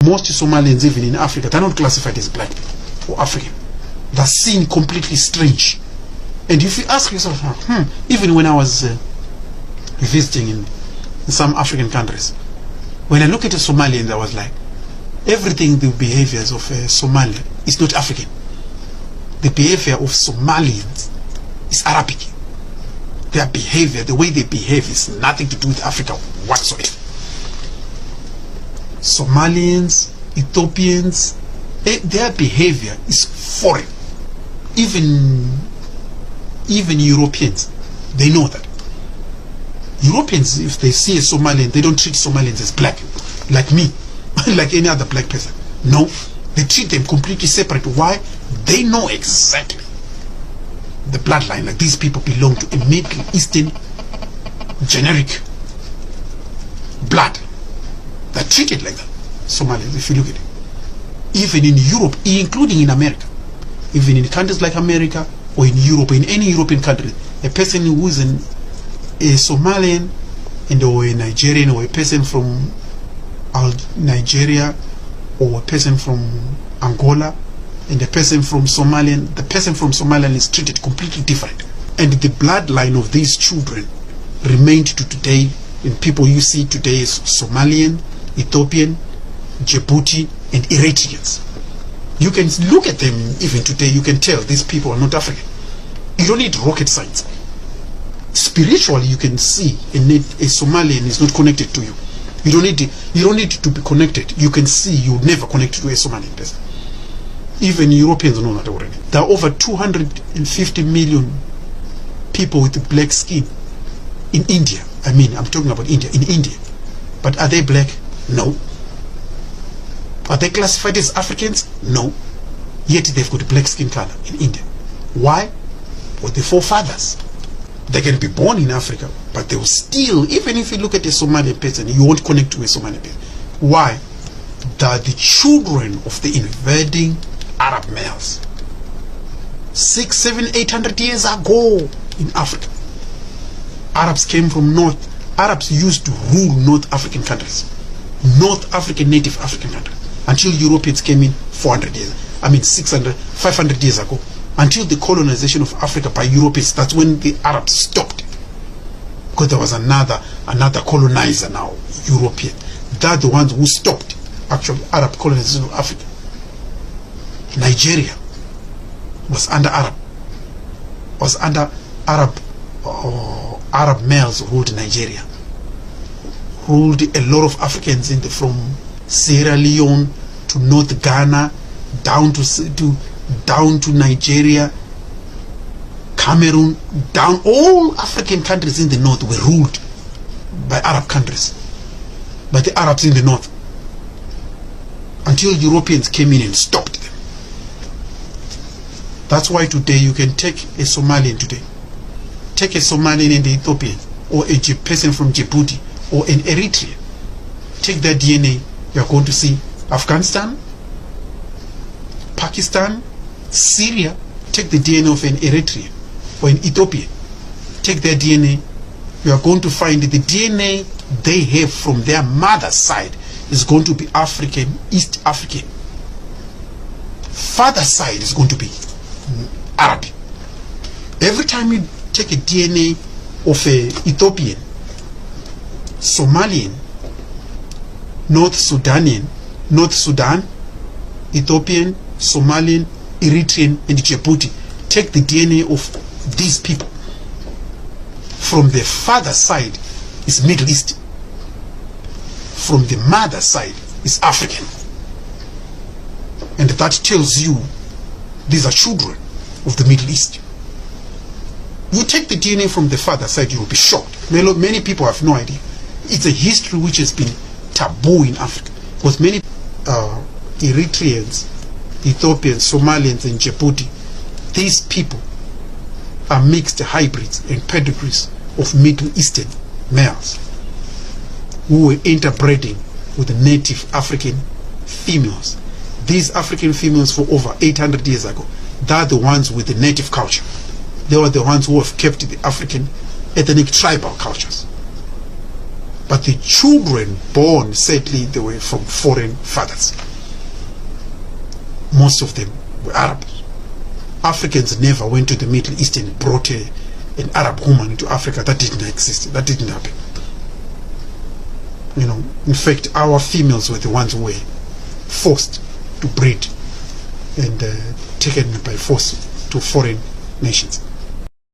most Somalians, even in Africa, they're not classified as black people or African. They're seen completely strange. And if you ask yourself, even when I was visiting in some African countries, when I look at a Somalian, I was like, everything, the behaviors of a Somali is not African. The behavior of Somalians is Arabic. Their behavior, the way they behave, is nothing to do with Africa whatsoever. Somalians, Ethiopians, their behavior is foreign. Even Europeans, they know that. Europeans, if they see a Somalian, they don't treat Somalians as black, like me, like any other black person. No, they treat them completely separate. Why? They know exactly the bloodline. Like, these people belong to a Middle Eastern generic blood. They're treated like that, Somalians, if you look at it. Even in Europe, including in America, even in countries like America or in Europe, in any European country, a person who is a Somalian or a Nigerian, or a person from Nigeria, or a person from Angola, and a person from Somalian, the person from Somaliland is treated completely different. And the bloodline of these children remained to today, and people you see today is Somalian, Ethiopian, Djibouti, and Eritreans. You can look at them even today, you can tell these people are not African. You don't need rocket science. Spiritually, you can see a Somalian is not connected to you. You don't need to be connected. You can see you'll never connect to a Somalian person. Even Europeans know that already. There are over 250 million people with black skin in India. I mean, I'm talking about India. In India. But are they black? No. Are they classified as Africans? No. Yet they've got a black skin color in India. Why? Well, the forefathers. They can be born in Africa, but they will still, even if you look at a Somalian person, you won't connect to a Somalian person. Why? They're the children of the invading Arab males. 600, 700, 800 years ago in Africa. Arabs came from north. Arabs used to rule North African countries. North African, native African countries. Until Europeans came in 400 years. 600, 500 years ago. Until the colonization of Africa by Europeans, that's when the Arabs stopped. Because there was another colonizer now, European. They're the ones who stopped actually Arab colonization of Africa. Nigeria was under Arab. Arab males ruled Nigeria. Ruled a lot of Africans from Sierra Leone to North Ghana, down to Nigeria, Cameroon, down all African countries in the north were ruled by Arab countries, by the Arabs in the north, until Europeans came in and stopped them. That's why today you can take a Somalian today, take a Somalian and an Ethiopian, or a person from Djibouti, or an Eritrean, take their DNA, you are going to see Afghanistan, Pakistan, Syria. Take the DNA of an Eritrean or an Ethiopian, take their DNA, you are going to find the DNA they have from their mother's side is going to be African, East African. Father's side is going to be Arab. Every time you take a DNA of an Ethiopian, Somalian, North Sudan, Ethiopian, Somalian, Eritrean, and Djibouti, take the DNA of these people. From the father's side is Middle East. From the mother's side is African. And that tells you these are children of the Middle East. You take the DNA from the father's side, you will be shocked. Many people have no idea. It's a history which has been taboo in Africa. Because many Eritreans, Ethiopians, Somalians, and Djibouti, these people are mixed hybrids and pedigrees of Middle Eastern males who were interbreeding with native African females. These African females for over 800 years ago, they're the ones with the native culture. They were the ones who have kept the African ethnic tribal cultures. But the children born, sadly, they were from foreign fathers. Most of them were Arabs. Africans never went to the Middle East and brought an Arab woman into Africa. That didn't exist. That didn't happen. You know, in fact, our females were the ones who were forced to breed and taken by force to foreign nations.